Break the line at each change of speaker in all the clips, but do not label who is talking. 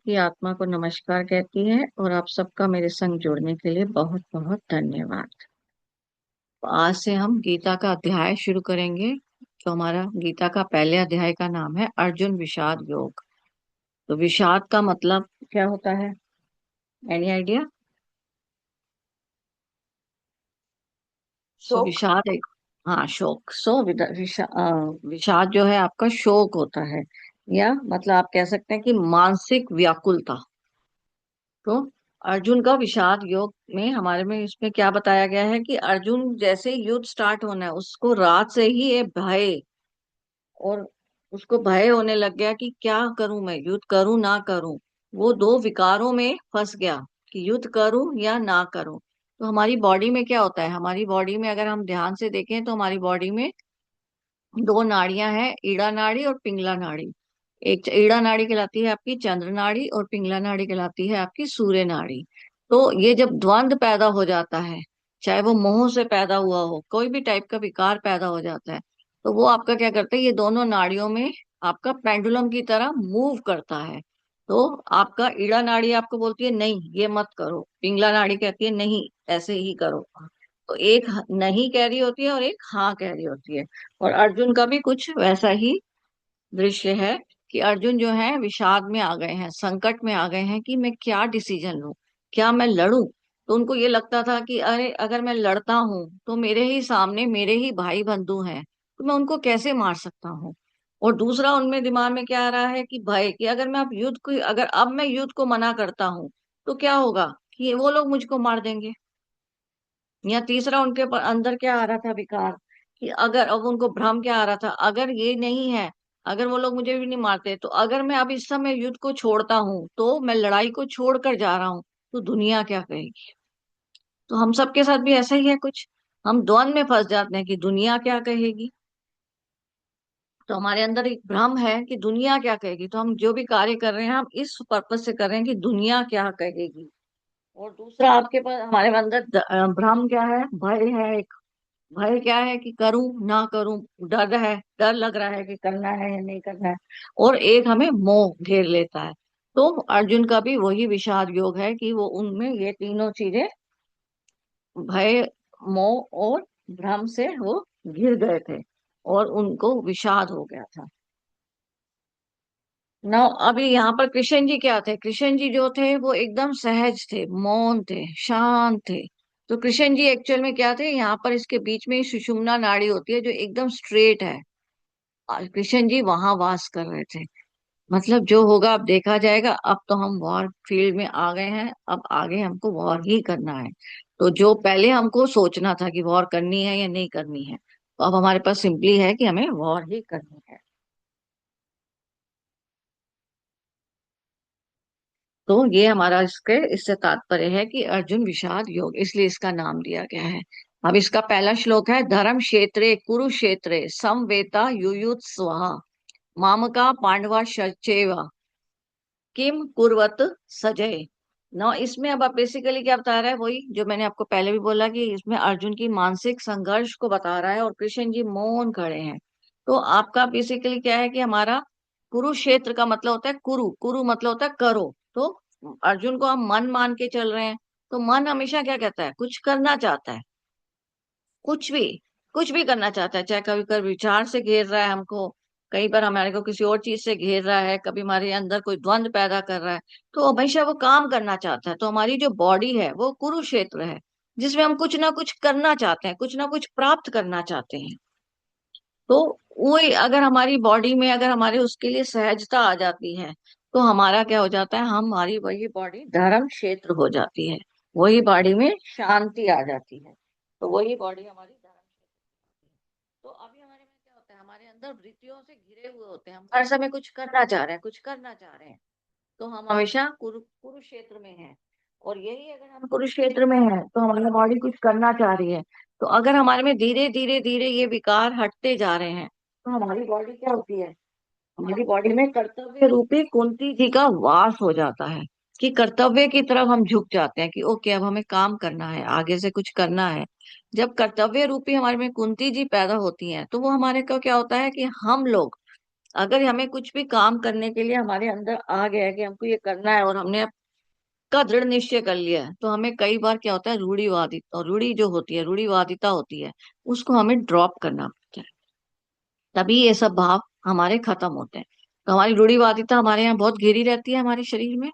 की आत्मा को नमस्कार कहती है और आप सबका मेरे संग जुड़ने के लिए बहुत बहुत धन्यवाद। तो आज से हम गीता का अध्याय शुरू करेंगे। तो हमारा गीता का पहले अध्याय का नाम है अर्जुन विषाद योग। तो विषाद का मतलब क्या होता है? Any idea? सो
शोक।
विषाद एक, हाँ, शोक। विषाद जो है आपका शोक होता है, या मतलब आप कह सकते हैं कि मानसिक व्याकुलता। तो अर्जुन का विषाद योग में हमारे में इसमें क्या बताया गया है कि अर्जुन जैसे युद्ध स्टार्ट होना है उसको रात से ही ये भय, और उसको भय होने लग गया कि क्या करूं, मैं युद्ध करूं ना करूं। वो दो विकारों में फंस गया कि युद्ध करूं या ना करूं। तो हमारी बॉडी में क्या होता है, हमारी बॉडी में अगर हम ध्यान से देखें तो हमारी बॉडी में दो नाड़ियां हैं, ईड़ा नाड़ी और पिंगला नाड़ी। एक ईड़ा नाड़ी कहलाती है आपकी चंद्र नाड़ी और पिंगला नाड़ी कहलाती है आपकी सूर्य नाड़ी। तो ये जब द्वंद पैदा हो जाता है, चाहे वो मोह से पैदा हुआ हो, कोई भी टाइप का विकार पैदा हो जाता है, तो वो आपका क्या करता है, ये दोनों नाड़ियों में आपका पेंडुलम की तरह मूव करता है। तो आपका ईड़ा नाड़ी आपको बोलती है नहीं ये मत करो, पिंगला नाड़ी कहती है नहीं ऐसे ही करो। तो एक नहीं कह रही होती है और एक हाँ कह रही होती है। और अर्जुन का भी कुछ वैसा ही दृश्य है कि अर्जुन जो है विषाद में आ गए हैं, संकट में आ गए हैं कि मैं क्या डिसीजन लूं, क्या मैं लड़ूं। तो उनको ये लगता था कि अरे अगर मैं लड़ता हूं तो मेरे ही सामने मेरे ही भाई बंधु हैं, तो मैं उनको कैसे मार सकता हूँ। और दूसरा उनमें दिमाग में क्या आ रहा है कि भय, कि अगर मैं अब युद्ध को, अगर अब मैं युद्ध को मना करता हूँ तो क्या होगा कि वो लोग मुझको मार देंगे। या तीसरा उनके अंदर क्या आ रहा था विकार, कि अगर, अब उनको भ्रम क्या आ रहा था, अगर ये नहीं है, अगर वो लोग मुझे भी नहीं मारते, तो अगर मैं अब इस समय युद्ध को छोड़ता हूँ, तो मैं लड़ाई को छोड़कर जा रहा हूँ, तो दुनिया क्या कहेगी। तो हम सबके साथ भी ऐसा ही है कुछ, हम द्वंद में फंस जाते हैं कि दुनिया क्या कहेगी। तो हमारे अंदर एक भ्रम है कि दुनिया क्या कहेगी, तो हम जो भी कार्य कर रहे हैं हम इस पर्पज से कर रहे हैं कि दुनिया क्या कहेगी। और दूसरा आपके पास हमारे अंदर भ्रम क्या है, भय है एक। भय क्या है कि करूं ना करूं, डर है, डर लग रहा है कि करना है या नहीं करना है। और एक हमें मोह घेर लेता है। तो अर्जुन का भी वही विषाद योग है कि वो उनमें ये तीनों चीजें, भय, मोह और भ्रम से वो घिर गए थे और उनको विषाद हो गया था ना। अभी यहाँ पर कृष्ण जी क्या थे, कृष्ण जी जो थे वो एकदम सहज थे, मौन थे, शांत थे। तो कृष्ण जी एक्चुअल में क्या थे, यहाँ पर इसके बीच में सुषुम्ना नाड़ी होती है जो एकदम स्ट्रेट है, और कृष्ण जी वहां वास कर रहे थे। मतलब जो होगा अब देखा जाएगा, अब तो हम वॉर फील्ड में आ गए हैं, अब आगे हमको वॉर ही करना है। तो जो पहले हमको सोचना था कि वॉर करनी है या नहीं करनी है, तो अब हमारे पास सिंपली है कि हमें वॉर ही करनी है। तो ये हमारा इसके इससे तात्पर्य है कि अर्जुन विषाद योग, इसलिए इसका नाम दिया गया है। अब इसका पहला श्लोक है, धर्म क्षेत्रे कुरुक्षेत्रे समवेता युयुत्सवः मामका पांडवा शचैव किम कुर्वत सजय। ना इसमें अब आप बेसिकली क्या बता रहा है, वही जो मैंने आपको पहले भी बोला कि इसमें अर्जुन की मानसिक संघर्ष को बता रहा है और कृष्ण जी मौन खड़े हैं। तो आपका बेसिकली क्या है कि हमारा कुरुक्षेत्र का मतलब होता है कुरु, कुरु मतलब होता है करो। तो अर्जुन को हम मन मान के चल रहे हैं। तो मन हमेशा क्या कहता है, कुछ करना चाहता है, कुछ भी, कुछ भी करना चाहता है। चाहे कभी कभी विचार से घेर रहा है हमको, कई बार हमारे को किसी और चीज से घेर रहा है, कभी हमारे अंदर कोई द्वंद पैदा कर रहा है। तो हमेशा वो काम करना चाहता है। तो हमारी जो बॉडी है वो कुरुक्षेत्र है, जिसमें हम कुछ ना कुछ करना चाहते हैं, कुछ ना कुछ प्राप्त करना चाहते हैं। तो वही अगर हमारी बॉडी में, अगर हमारे उसके लिए सहजता आ जाती है, तो हमारा क्या हो जाता है, हमारी वही बॉडी धर्म क्षेत्र हो जाती है, वही बॉडी में शांति आ जाती है। तो वही बॉडी हमारी धर्म क्षेत्र। तो अभी हमारे में क्या होता है, हमारे अंदर वृत्तियों से घिरे हुए होते हैं, हम हर समय कुछ करना चाह रहे हैं, कुछ करना चाह रहे हैं। तो हम हमेशा कुरुक्षेत्र में हैं। और यही अगर हम कुरुक्षेत्र में हैं तो हमारी बॉडी कुछ करना चाह रही है। तो अगर हमारे में धीरे धीरे धीरे ये विकार हटते जा रहे हैं, तो हमारी बॉडी क्या होती है, हमारी बॉडी में कर्तव्य रूपी कुंती जी का वास हो जाता है। कि कर्तव्य की तरफ हम झुक जाते हैं कि ओके अब हमें काम करना है, आगे से कुछ करना है। जब कर्तव्य रूपी हमारे में कुंती जी पैदा होती हैं, तो वो हमारे को क्या होता है कि हम लोग अगर हमें कुछ भी काम करने के लिए हमारे अंदर आ गया है कि हमको ये करना है और हमने का दृढ़ निश्चय कर लिया है, तो हमें कई बार क्या होता है, रूढ़िवादिता, और रूढ़ी जो होती है, रूढ़िवादिता होती है, उसको हमें ड्रॉप करना पड़ता है। तभी ये सब भाव हमारे खत्म होते हैं। तो हमारी रूढ़िवादिता हमारे यहाँ बहुत घेरी रहती है हमारे शरीर में।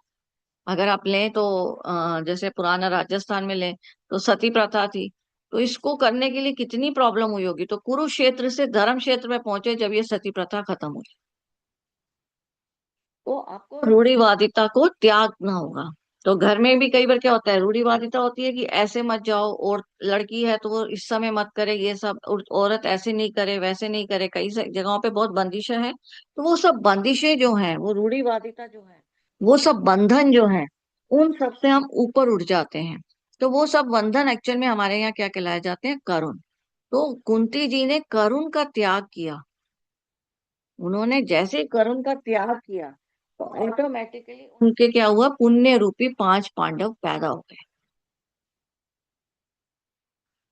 अगर आप लें तो जैसे पुराना राजस्थान में लें तो सती प्रथा थी। तो इसको करने के लिए कितनी प्रॉब्लम हुई होगी, तो कुरुक्षेत्र से धर्म क्षेत्र में पहुंचे जब ये सती प्रथा खत्म हुई। तो आपको रूढ़िवादिता को त्यागना होगा। तो घर में भी कई बार क्या होता है, रूढ़िवादिता होती है कि ऐसे मत जाओ, और लड़की है तो वो इस समय मत करे ये सब, और औरत ऐसे नहीं करे वैसे नहीं करे, कई जगहों पे बहुत बंदिशें हैं। तो वो सब बंदिशें जो हैं, वो रूढ़िवादिता जो है, वो सब बंधन जो है, उन सब से हम ऊपर उठ जाते हैं। तो वो सब बंधन एक्चुअल में हमारे यहाँ क्या कहलाए जाते हैं, करुण। तो कुंती जी ने करुण का त्याग किया। उन्होंने जैसे करुण का त्याग किया, तो ऑटोमेटिकली उनके क्या हुआ, पुण्य रूपी 5 पांडव पैदा हो गए।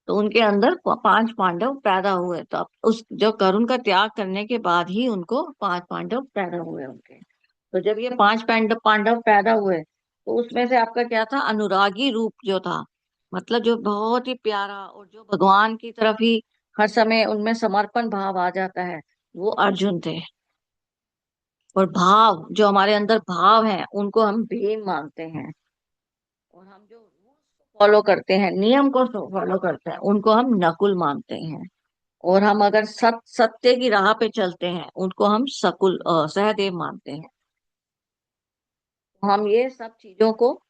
तो उनके अंदर 5 पांडव पैदा हुए। तो अब उस जो करुण का त्याग करने के बाद ही उनको 5 पांडव पैदा हुए उनके। तो जब ये 5 पांडव पांडव पैदा हुए, तो उसमें से आपका क्या था, अनुरागी रूप जो था, मतलब जो बहुत ही प्यारा और जो भगवान की तरफ ही हर समय उनमें समर्पण भाव आ जाता है, वो अर्जुन थे। और भाव, जो हमारे अंदर भाव है, उनको हम भीम मानते हैं। और हम जो फॉलो करते हैं, नियम को फॉलो करते हैं, उनको हम नकुल मानते हैं। और हम अगर सत्य की राह पे चलते हैं, उनको हम सहदेव मानते हैं। हम ये सब चीजों को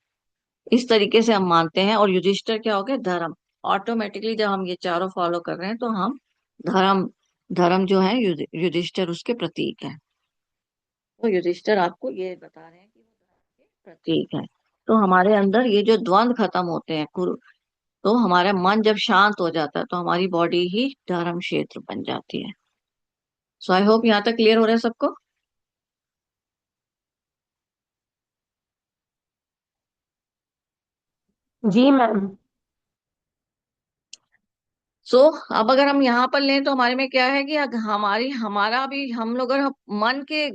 इस तरीके से हम मानते हैं। और युधिष्ठिर क्या हो गया, धर्म। ऑटोमेटिकली जब हम ये चारों फॉलो कर रहे हैं, तो हम धर्म, धर्म जो है युधिष्ठिर उसके प्रतीक है। तो युधिष्ठिर आपको ये बता रहे हैं कि वो धर्म के प्रतीक है। तो हमारे अंदर ये जो द्वंद खत्म होते हैं, तो हमारा मन जब शांत हो जाता है, तो हमारी बॉडी ही धर्म क्षेत्र बन जाती है। सो आई होप यहाँ तक क्लियर हो रहा है सबको।
जी मैम।
सो अब अगर हम यहाँ पर लें, तो हमारे में क्या है कि हमारी हमारा भी हम लोग अगर मन के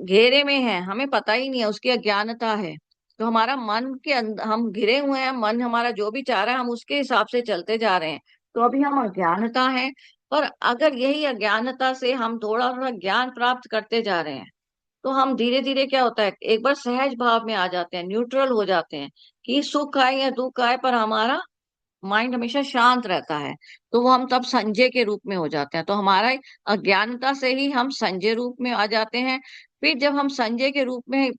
घेरे में है, हमें पता ही नहीं है, उसकी अज्ञानता है। तो हमारा मन के अंदर हम घिरे हुए हैं, मन हमारा जो भी चाह रहा है हम उसके हिसाब से चलते जा रहे हैं। तो अभी हम अज्ञानता है। पर अगर यही अज्ञानता से हम थोड़ा थोड़ा ज्ञान प्राप्त करते जा रहे हैं, तो हम धीरे धीरे क्या होता है, एक बार सहज भाव में आ जाते हैं, न्यूट्रल हो जाते हैं, कि सुख आए या दुख आए, पर हमारा माइंड हमेशा शांत रहता है। तो वो हम तब संजय के रूप में हो जाते हैं। तो हमारा अज्ञानता से ही हम संजय रूप में आ जाते हैं। फिर जब हम संजय के रूप में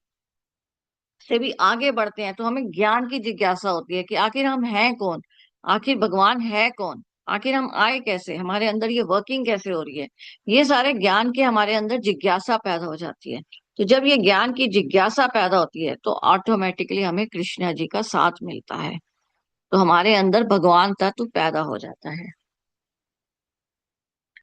से भी आगे बढ़ते हैं, तो हमें ज्ञान की जिज्ञासा होती है कि आखिर हम हैं कौन, आखिर भगवान है कौन, आखिर हम आए कैसे, हमारे अंदर ये वर्किंग कैसे हो रही है। ये सारे ज्ञान के हमारे अंदर जिज्ञासा पैदा हो जाती है। तो जब ये ज्ञान की जिज्ञासा पैदा होती है, तो ऑटोमेटिकली हमें कृष्णा जी का साथ मिलता है। तो हमारे अंदर भगवान तत्व पैदा हो जाता है।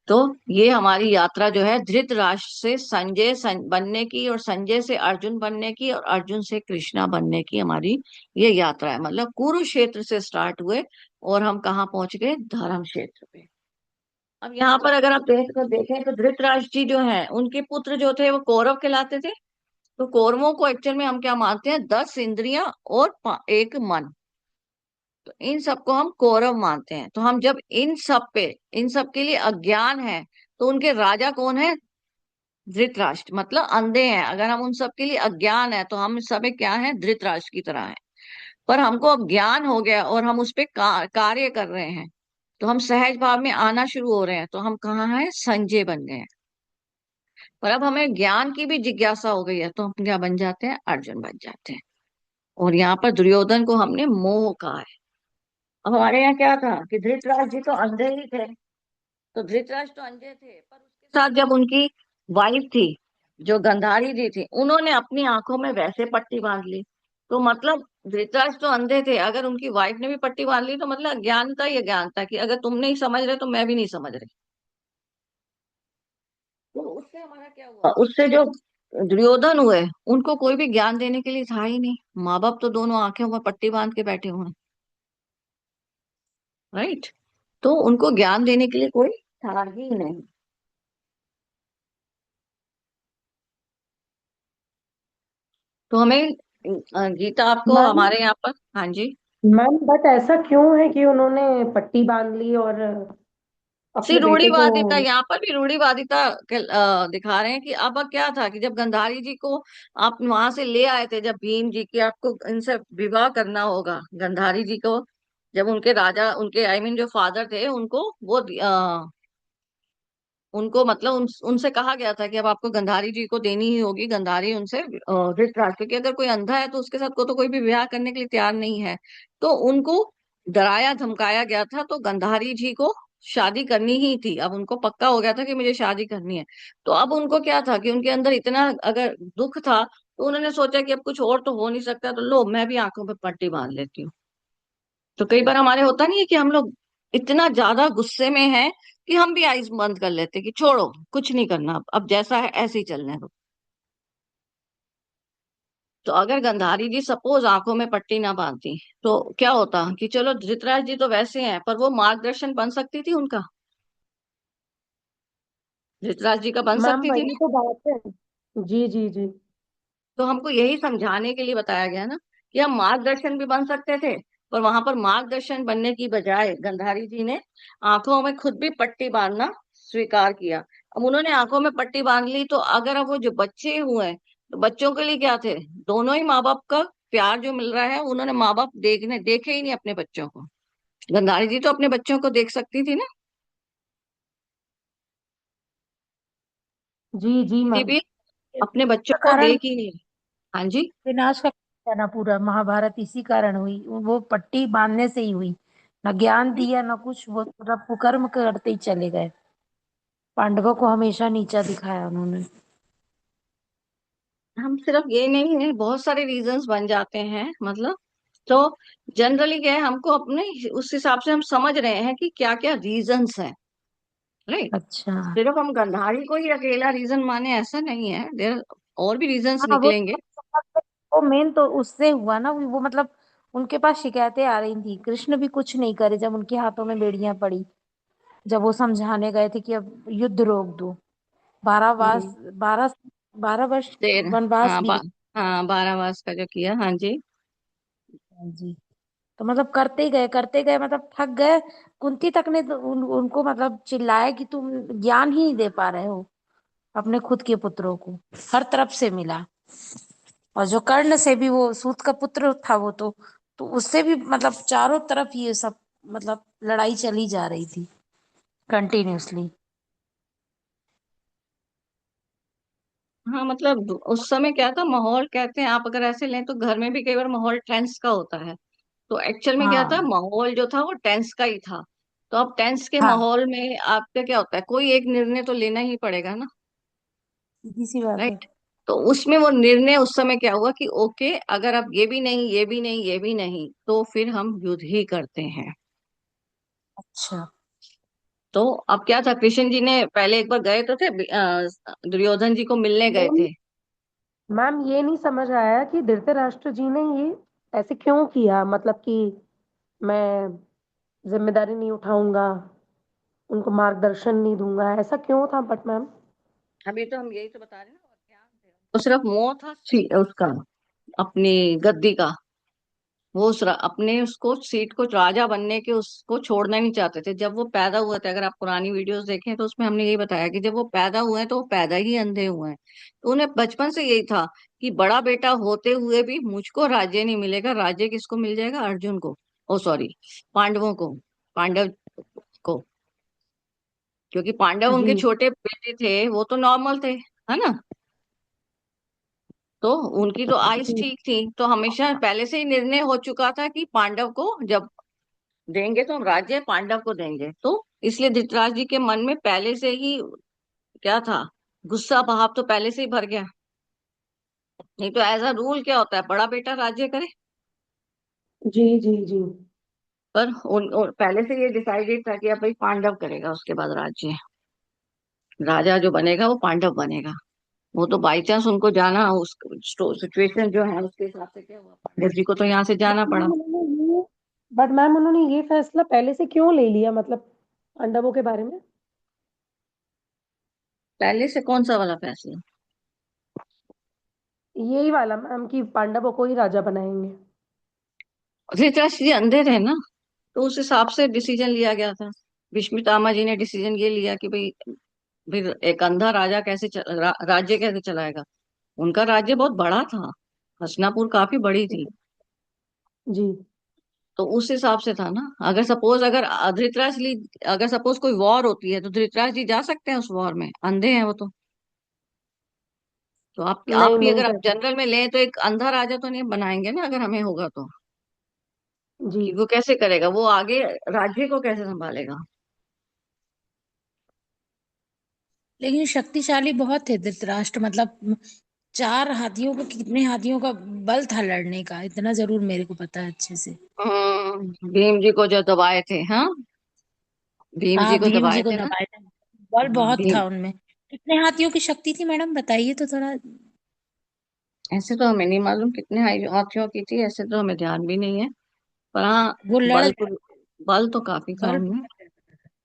तो ये हमारी यात्रा जो है, धृतराष्ट्र से बनने की, और संजय से अर्जुन बनने की, और अर्जुन से कृष्णा बनने की हमारी ये यात्रा है। मतलब कुरुक्षेत्र से स्टार्ट हुए और हम कहाँ पहुंच गए, धर्म क्षेत्र पे। अब यहाँ पर अगर आप देखें तो धृतराष्ट्र जी जो हैं, उनके पुत्र जो थे वो कौरव कहलाते थे। तो कौरवों को एक्चुअल में हम क्या मानते हैं, 10 इंद्रियां और एक मन। तो इन सबको हम कौरव मानते हैं। तो हम जब इन सब के लिए अज्ञान है, तो उनके राजा कौन है, धृतराष्ट्र, मतलब अंधे हैं। अगर हम उन सब के लिए अज्ञान है, तो हम सब क्या है, धृतराष्ट्र की तरह है। पर हमको अब ज्ञान हो गया और हम उस पे कार्य कर रहे हैं, तो हम सहज भाव में आना शुरू हो रहे हैं, तो हम कहाँ हैं, संजय बन गए हैं। पर अब हमें ज्ञान की भी जिज्ञासा हो गई है, तो हम क्या बन जाते हैं, अर्जुन बन जाते हैं। और यहाँ पर दुर्योधन को हमने मोह कहा है। अब हमारे यहाँ क्या था कि धृतराष्ट्र जी तो अंधे ही थे। तो धृतराष्ट्र तो अंधे थे, पर उसके साथ जब उनकी वाइफ थी, जो गंधारी जी थी, उन्होंने अपनी आंखों में वैसे पट्टी बांध ली। तो मतलब धृतराष्ट्र तो अंधे थे, अगर उनकी वाइफ ने भी पट्टी बांध ली, तो मतलब अज्ञानता ही अज्ञानता, कि अगर तुम नहीं समझ रहे तो मैं भी नहीं समझ रही। तो उससे हमारा क्या हुआ, उससे जो दुर्योधन हुए, उनको कोई भी ज्ञान देने के लिए था ही नहीं। माँ बाप तो दोनों आंखों में पट्टी बांध के बैठे हुए हैं, राइट। तो उनको ज्ञान देने के लिए कोई था ही नहीं। तो हमें गीता आपको
मैम
हमारे यहाँ पर, हाँ जी।
मैम बट ऐसा क्यों है कि उन्होंने पट्टी बांध ली और
सी
अपने बेटे को।
रूढ़िवादिता, यहाँ पर भी रूढ़िवादिता दिखा रहे हैं कि अब क्या था कि जब गंधारी जी को आप वहां से ले आए थे, जब भीम जी की आपको इनसे विवाह करना होगा, गंधारी जी को जब उनके राजा, उनके आई मीन जो फादर थे, उनको वो उनको मतलब उनसे कहा गया था कि अब आपको गंधारी जी को देनी ही होगी गंधारी, उनसे धृतराष्ट्र, क्योंकि अगर कोई अंधा है तो उसके साथ को तो कोई भी विवाह करने के लिए तैयार नहीं है। तो उनको डराया धमकाया गया था, तो गंधारी जी को शादी करनी ही थी, अब उनको पक्का हो गया था कि मुझे शादी करनी है। तो अब उनको क्या था कि उनके अंदर इतना अगर दुख था, तो उन्होंने सोचा कि अब कुछ और तो हो नहीं सकता, तो लो मैं भी आंखों पे पट्टी बांध लेती हूँ। तो कई बार हमारे होता नहीं है कि हम लोग इतना ज्यादा गुस्से में हैं कि हम भी आइज बंद कर लेते हैं कि छोड़ो कुछ नहीं करना, अब जैसा है ऐसे ही चलने दो। तो अगर गंधारी जी सपोज आंखों में पट्टी ना बांधती, तो क्या होता कि चलो धृतराज जी तो वैसे हैं, पर वो मार्गदर्शन बन सकती थी उनका, धृतराज जी का बन
मैम
सकती थी
वही
ना।
तो बात है। जी जी जी।
तो हमको यही समझाने के लिए बताया गया ना कि हम मार्गदर्शन भी बन सकते थे, पर वहां पर मार्गदर्शन बनने की बजाय गंधारी जी ने आंखों में खुद भी पट्टी बांधना स्वीकार किया। अब उन्होंने आंखों में पट्टी बांध ली, तो अगर अब वो जो बच्चे हुए, तो बच्चों के लिए क्या थे, दोनों ही माँ बाप का प्यार जो मिल रहा है, उन्होंने माँ बाप देखे ही नहीं अपने बच्चों को। गंधारी जी तो अपने बच्चों को देख सकती थी ना।
जी जी
जी
मैम।
भी अपने बच्चों
इसका
को
कारण
देख ही नहीं। हाँ जी।
विनाश का है ना, पूरा महाभारत इसी कारण हुई, वो पट्टी बांधने से ही हुई। न ज्ञान दिया न कुछ, वो पूरा कुकर्म करते ही चले गए। पांडवों को हमेशा नीचा दिखाया उन्होंने।
हम सिर्फ ये नहीं है, बहुत सारे रीजंस बन जाते हैं मतलब। तो जनरली क्या है, हमको अपने उस हिसाब से हम समझ रहे हैं कि क्या क्या रीजंस हैं, राइट।
अच्छा।
सिर्फ हम गंधारी को ही अकेला रीजन माने ऐसा नहीं है, देर और भी रीजंस
हाँ वो
निकलेंगे।
वो मेन तो उससे हुआ ना, वो मतलब उनके पास शिकायतें आ रही थी, कृष्ण भी कुछ नहीं करे जब उनके हाथों में बेड़ियां पड़ी। जब वो समझाने गए थे कि अब युद्ध रोक दो। 12 वर्ष,
हम्म।
12 वर्ष
देर,
वनवास
हाँ
भी गए।
हाँ, 12 मास का जो किया, हाँ जी।
जी। तो मतलब करते गए, मतलब थक गए। कुंती तक ने तो उनको मतलब चिल्लाया कि तुम ज्ञान ही नहीं दे पा रहे हो अपने खुद के पुत्रों को। हर तरफ से मिला। और जो कर्ण से भी, वो सूत का पुत्र था वो, तो उससे भी मतलब चारों तरफ ये सब मतलब लड़ाई चली जा रही थी कंटिन्यूअसली।
हाँ मतलब उस समय क्या था, माहौल कहते हैं आप अगर ऐसे लें तो घर में भी कई बार माहौल टेंस का होता है। तो एक्चुअल में क्या था,
हाँ
माहौल जो था वो टेंस का ही था। तो अब टेंस के
हाँ।
माहौल में आपका क्या होता है, कोई एक निर्णय तो लेना ही पड़ेगा ना,
सीधी सी बात है।
राइट। तो उसमें वो निर्णय उस समय क्या हुआ कि ओके, अगर अब ये भी नहीं, ये भी नहीं, ये भी नहीं, तो फिर हम युद्ध ही करते हैं।
अच्छा।
तो अब क्या था, कृष्ण जी ने पहले एक बार गए तो थे, दुर्योधन जी को मिलने गए
मैम
थे।
मैम ये नहीं समझ आया कि धृतराष्ट्र जी ने ये ऐसे क्यों किया, मतलब कि मैं जिम्मेदारी नहीं उठाऊंगा, उनको मार्गदर्शन नहीं दूंगा, ऐसा क्यों था बट मैम।
अभी तो हम यही तो बता रहे हैं ना, और क्या थे? तो सिर्फ मोह था उसका, अपनी गद्दी का। वो अपने उसको सीट को राजा बनने के उसको छोड़ना नहीं चाहते थे। जब वो पैदा हुए थे, अगर आप पुरानी वीडियोस देखें तो उसमें हमने यही बताया कि जब वो पैदा हुए हैं तो वो पैदा ही अंधे हुए हैं। तो उन्हें बचपन से यही था कि बड़ा बेटा होते हुए भी मुझको राज्य नहीं मिलेगा, राज्य किसको मिल जाएगा, अर्जुन को, ओ सॉरी, पांडवों को, पांडव को। क्योंकि पांडव
जी
उनके छोटे बेटे थे, वो तो नॉर्मल थे, है ना। तो उनकी तो आइस
जी
ठीक थी, तो हमेशा पहले से ही निर्णय हो चुका था कि पांडव को जब देंगे तो हम राज्य पांडव को देंगे। तो इसलिए धृतराज जी के मन में पहले से ही क्या था, गुस्सा भाव तो पहले से ही भर गया। नहीं तो एज अ रूल क्या होता है, बड़ा बेटा राज्य करे।
जी जी जी।
पर पहले से ये डिसाइडेड था कि अब भाई पांडव करेगा उसके बाद राज्य, राजा जो बनेगा वो पांडव बनेगा। वो तो बाई चांस उनको जाना, उस सिचुएशन जो है उसके हिसाब से क्या हुआ, पांडव जी को तो यहाँ से
बट
जाना पड़ा।
मैम उन्होंने ये बट मैम उन्होंने ये फैसला पहले से क्यों ले लिया, मतलब पांडवों के बारे में।
पहले से कौन सा वाला फैसला?
यही वाला मैम कि पांडवों को ही राजा बनाएंगे।
धृतराष्ट्र जी अंधे थे ना, तो उस हिसाब से डिसीजन लिया गया था। भीष्म पितामह जी ने डिसीजन ये लिया कि भाई, फिर एक अंधा राजा कैसे राज्य कैसे चलाएगा। उनका राज्य बहुत बड़ा था, हस्तिनापुर काफी बड़ी थी।
जी।
तो उस हिसाब से था ना। अगर सपोज अगर धृतराष्ट्र जी, अगर सपोज कोई वॉर होती है तो धृतराष्ट्र जी जा सकते हैं उस वॉर में, अंधे हैं वो तो। तो आप
नहीं,
भी
नहीं
अगर आप
कर
जनरल में लें तो एक अंधा राजा तो नहीं बनाएंगे ना, अगर हमें होगा तो।
सकते। जी।
कि वो कैसे करेगा, वो आगे राज्य को कैसे संभालेगा।
लेकिन शक्तिशाली बहुत थे धृतराष्ट्र, मतलब 4 हाथियों का, कितने हाथियों का बल था लड़ने का, इतना जरूर मेरे को पता है अच्छे से।
भीम जी को जो दबाए थे, हाँ। भीम जी
हाँ,
को
भीम जी
दबाए
को
थे ना।
दबाए थे। बल
हाँ
बहुत
भीम।
था उनमें। कितने हाथियों की शक्ति थी मैडम, बताइए तो थोड़ा।
ऐसे तो हमें नहीं मालूम कितने हाथियों की थी, ऐसे तो हमें ध्यान भी नहीं है। पर हाँ,
वो लड़
बल
जाते
तो, बल तो काफी था
बल
उनमें।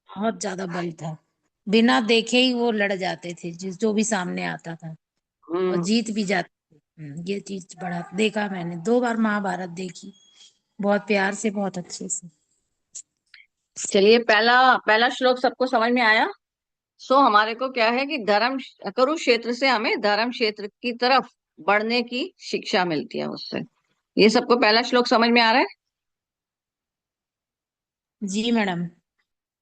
बहुत ज्यादा बल था। बिना देखे ही वो लड़ जाते थे, जिस जो भी सामने आता था, और
हम्म।
जीत भी जाते थे। ये चीज बड़ा देखा मैंने, 2 बार महाभारत देखी, बहुत प्यार से, बहुत अच्छे से।
चलिए, पहला पहला श्लोक सबको समझ में आया। सो हमारे को क्या है कि धर्म, कुरुक्षेत्र से हमें धर्म क्षेत्र की तरफ बढ़ने की शिक्षा मिलती है उससे। ये सबको पहला श्लोक समझ में आ रहा है।
जी मैडम।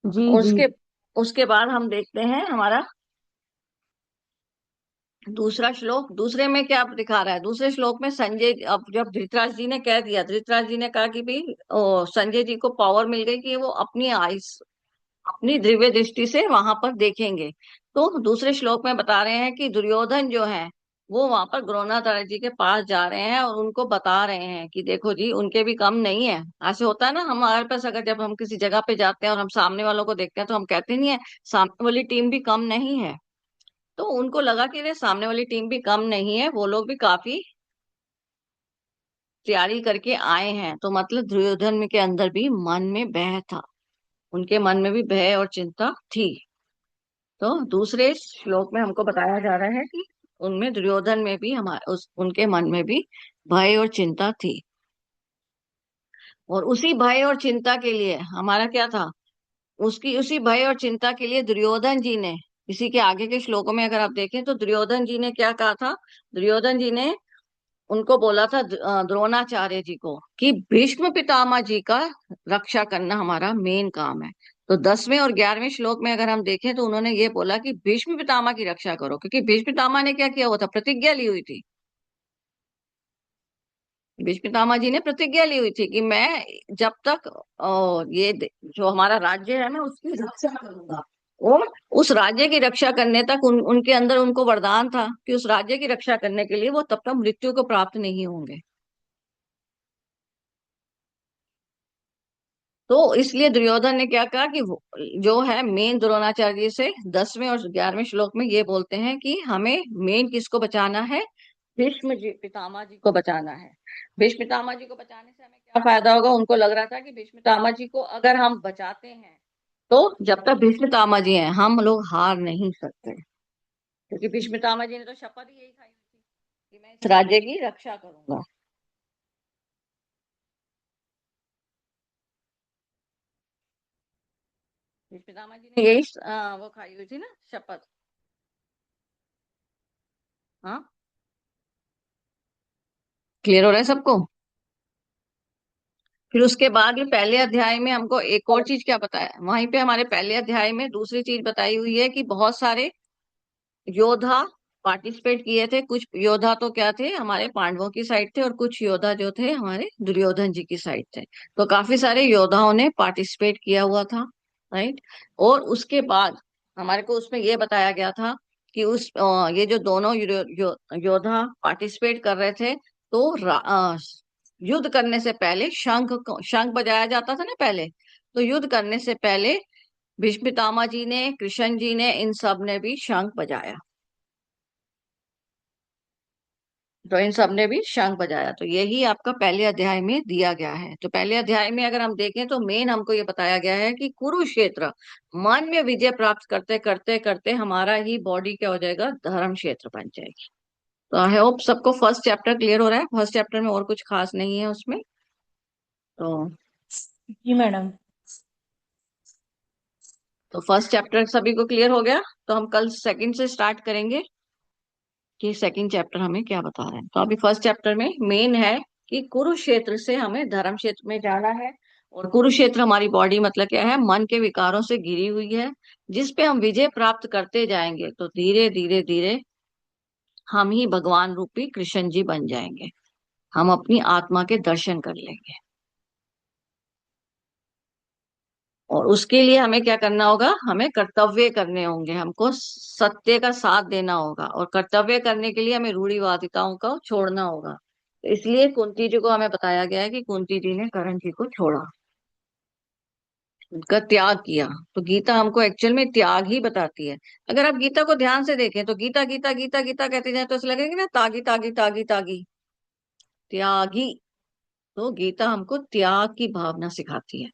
जी। जी।
उसके उसके बाद हम देखते हैं हमारा दूसरा श्लोक। दूसरे में क्या दिखा रहा है, दूसरे श्लोक में संजय, अब जब धृतराज जी ने कह दिया, धृतराज जी ने कहा कि भाई संजय जी को पावर मिल गई कि वो अपनी आइस, अपनी दिव्य दृष्टि से वहां पर देखेंगे। तो दूसरे श्लोक में बता रहे हैं कि दुर्योधन जो है वो वहां पर द्रोणाचार्य जी के पास जा रहे हैं और उनको बता रहे हैं कि देखो जी, उनके भी कम नहीं है। ऐसे होता है ना हमारे पास, अगर जब हम किसी जगह पे जाते हैं और हम सामने वालों को देखते हैं तो हम कहते नहीं है सामने वाली टीम भी कम नहीं है। तो उनको लगा कि अरे सामने वाली टीम भी कम नहीं है, वो लोग भी काफी तैयारी करके आए हैं। तो मतलब दुर्योधन में के अंदर भी मन में भय था, उनके मन में भी भय और चिंता थी। तो दूसरे श्लोक में हमको बताया जा रहा है कि उनमें, दुर्योधन में भी, हमारे उस उनके मन में भी भय और चिंता थी। और उसी भय और चिंता के लिए हमारा क्या था, उसकी उसी भय और चिंता के लिए दुर्योधन जी ने, इसी के आगे के श्लोकों में अगर आप देखें तो दुर्योधन जी ने क्या कहा था। दुर्योधन जी ने उनको बोला था, द्रोणाचार्य जी को, कि भीष्म पितामह जी का रक्षा करना हमारा मेन काम है। तो 10वें और 11वें श्लोक में अगर हम देखें तो उन्होंने ये बोला कि भीष्म पितामह की रक्षा करो, क्योंकि भीष्म पितामह ने क्या किया हुआ था, प्रतिज्ञा ली हुई थी। भीष्म पितामह जी ने प्रतिज्ञा ली हुई थी कि मैं जब तक जो हमारा राज्य है मैं उसकी रक्षा करूंगा। और उस राज्य की रक्षा करने तक उनके अंदर उनको वरदान था कि उस राज्य की रक्षा करने के लिए वो तब तक मृत्यु को प्राप्त नहीं होंगे। तो इसलिए दुर्योधन ने क्या कहा कि जो है मेन, द्रोणाचार्य जी से 10वें और 11वें श्लोक में ये बोलते हैं कि हमें मेन किसको बचाना है, भीष्म जी पितामह जी को बचाना है। भीष्म पितामह जी को बचाने से हमें क्या फायदा होगा, उनको लग रहा था कि भीष्म पितामह जी को अगर हम बचाते हैं तो जब तक भीष्म पितामह जी हैं हम लोग हार नहीं सकते। क्योंकि भीष्म पितामह जी ने तो शपथ ही यही खाई हुई थी कि मैं इस राज्य की रक्षा करूंगा। भीष्म पितामह जी ने यही वो खाई हुई थी ना शपथ। हाँ, क्लियर हो रहा है सबको। फिर उसके बाद में पहले अध्याय में हमको एक और चीज क्या बताया, वहीं पे हमारे पहले अध्याय में दूसरी चीज बताई हुई है कि बहुत सारे योद्धा पार्टिसिपेट किए थे। कुछ योद्धा तो क्या थे, हमारे पांडवों की साइड थे, और कुछ योद्धा जो थे हमारे दुर्योधन जी की साइड थे। तो काफी सारे योद्धाओं ने पार्टिसिपेट किया हुआ था, राइट। और उसके बाद हमारे को उसमें ये बताया गया था कि ये जो दोनों योद्धा पार्टिसिपेट कर रहे थे, तो युद्ध करने से पहले शंख बजाया जाता था ना पहले। तो युद्ध करने से पहले भीष्म पितामह जी ने, कृष्ण जी ने, इन सब ने भी शंख बजाया। तो इन सब ने भी शंख बजाया। तो यही आपका पहले अध्याय में दिया गया है। तो पहले अध्याय में अगर हम देखें तो मेन हमको ये बताया गया है कि कुरुक्षेत्र, मन में विजय प्राप्त करते करते करते हमारा ही बॉडी क्या हो जाएगा, धर्म क्षेत्र बन जाएगी। तो आई होप सबको फर्स्ट चैप्टर क्लियर हो रहा है। फर्स्ट चैप्टर में और कुछ खास नहीं है उसमें। तो
जी मैडम।
फर्स्ट चैप्टर सभी को क्लियर हो गया। तो हम कल सेकंड से स्टार्ट करेंगे कि सेकंड चैप्टर हमें क्या बता रहे हैं। तो अभी फर्स्ट चैप्टर में मेन है कि कुरुक्षेत्र से हमें धर्म क्षेत्र में जाना है। और कुरुक्षेत्र हमारी बॉडी मतलब क्या है, मन के विकारों से घिरी हुई है, जिस पे हम विजय प्राप्त करते जाएंगे तो धीरे धीरे धीरे हम ही भगवान रूपी कृष्ण जी बन जाएंगे। हम अपनी आत्मा के दर्शन कर लेंगे। और उसके लिए हमें क्या करना होगा, हमें कर्तव्य करने होंगे, हमको सत्य का साथ देना होगा। और कर्तव्य करने के लिए हमें रूढ़िवादिताओं को छोड़ना होगा। तो इसलिए कुंती जी को हमें बताया गया है कि कुंती जी ने कर्ण जी को छोड़ा, उनका त्याग किया। तो गीता हमको एक्चुअल में त्याग ही बताती है। अगर आप गीता को ध्यान से देखें तो गीता गीता गीता गीता कहते जाए तो ऐसा लगेगा ना, तागी तागी तागी तागी, त्यागी। तो गीता हमको त्याग की भावना सिखाती है।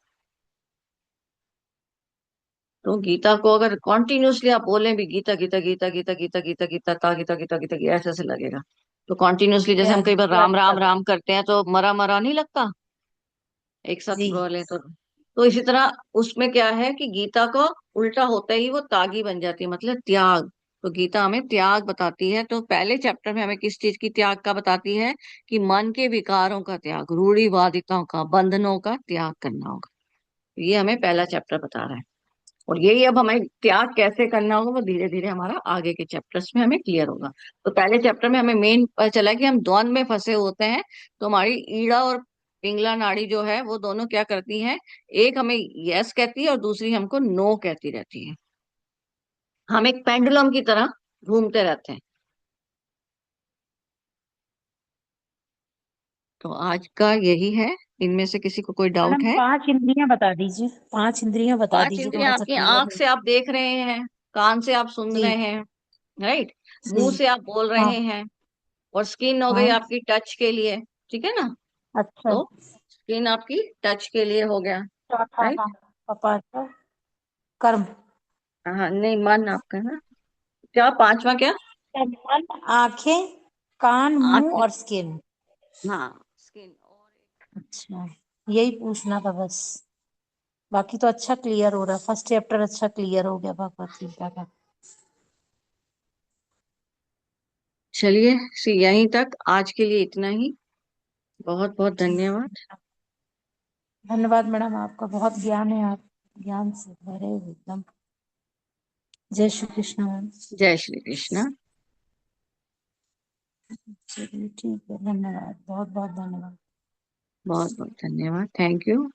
तो गीता को अगर कॉन्टिन्यूसली आप बोले भी गीता गीता गीता गीता गीता गीता गीता ता गीता गीता गीता गीता ऐसे ऐसे लगेगा। तो कॉन्टिन्यूसली जैसे हम
त्याग
कई बार
त्याग
राम राम
कर।
राम करते हैं तो मरा मरा नहीं लगता, एक साथ
जी।
बोले तो इसी तरह उसमें क्या है कि गीता को उल्टा होता ही वो तागी बन जाती है, मतलब त्याग। तो गीता हमें त्याग बताती है। तो पहले चैप्टर में हमें किस चीज की त्याग का बताती है, कि मन के विकारों का त्याग, रूढ़िवादिताओं का, बंधनों का त्याग करना होगा। ये हमें पहला चैप्टर बता रहा है। और यही अब हमें त्याग कैसे करना होगा वो धीरे धीरे हमारा आगे के चैप्टर्स में हमें क्लियर होगा। तो पहले चैप्टर में हमें मेन पता चला कि हम द्वंद में फंसे होते हैं। तो हमारी ईड़ा और पिंगला नाड़ी जो है वो दोनों क्या करती हैं, एक हमें यस कहती है और दूसरी हमको नो कहती रहती है। हम एक पेंडुलम की तरह घूमते रहते हैं। तो आज का यही है। इनमें से किसी को कोई डाउट
मैडम
है?
5 इंद्रियां बता दीजिए, 5 इंद्रियां बता
पांच
दीजिए,
इंद्रियां
थोड़ा सा
आपकी
क्लियर
आंख
हो।
से आप देख रहे हैं, कान से आप सुन
जी।
रहे हैं, राइट,
जी।
मुंह से आप बोल
हाँ।
रहे हैं, और स्किन हो गई
हाँ।
आपकी टच के लिए। ठीक है ना?
अच्छा।
तो स्किन आपकी टच के लिए हो गया,
चौथा हाँ।
राइट।
पापा कर्म।
हाँ नहीं, मन आपका ना, क्या पांचवा क्या?
मन, आंखें, कान, मुंह
आंख,
और स्किन।
हाँ स्किन और
अच्छा, यही पूछना था बस। बाकी तो अच्छा क्लियर हो रहा है, फर्स्ट चैप्टर अच्छा क्लियर हो गया भगवत गीता का।
चलिए यहीं तक आज के लिए इतना ही। बहुत बहुत
ठीक।
धन्यवाद।
धन्यवाद मैडम, आपका बहुत ज्ञान है, आप ज्ञान से भरे हो एकदम। जय श्री कृष्ण मैम।
जय श्री कृष्ण।
चलिए ठीक है, धन्यवाद, बहुत बहुत धन्यवाद।
बहुत बहुत धन्यवाद, थैंक यू।